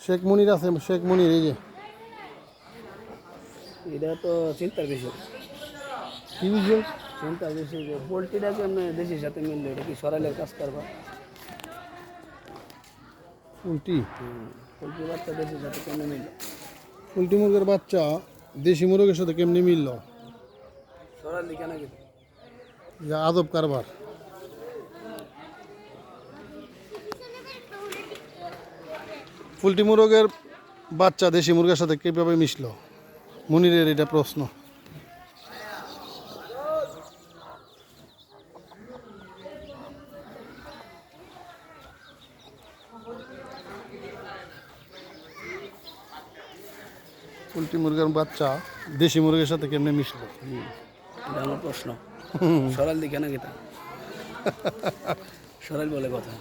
শেখ মুনির আছে, শেখ মুনির এই যে। এটা তো চিন্তার বিষয়। কি বিষয়? চিন্তার বিষয় যে পোলট্রিটা কেমন দেশের সাথে মিললো, এটা কি সরাইলের কাজ করবা? পোলট্রি পোলট্রি বাচ্চা দেশের সাথে কেমন মিললো? পোলট্রি মুরগের বাচ্চা দেশি মুরগের সাথে কেমনি মিলল? সরাইলি কেন কিন্তু? যা আদব কারবার। পোলট্রি মুরগের বাচ্চা দেশি মুরগের সাথে কীভাবে মিশলো? মুনিরের এটা প্রশ্ন। পোলট্রি মুরগের বাচ্চা দেশি মুরগের সাথে কেমনে মিশলো? এটা আমার প্রশ্ন। সরাইলি কেন গেতা? সরাইল বলে কথা।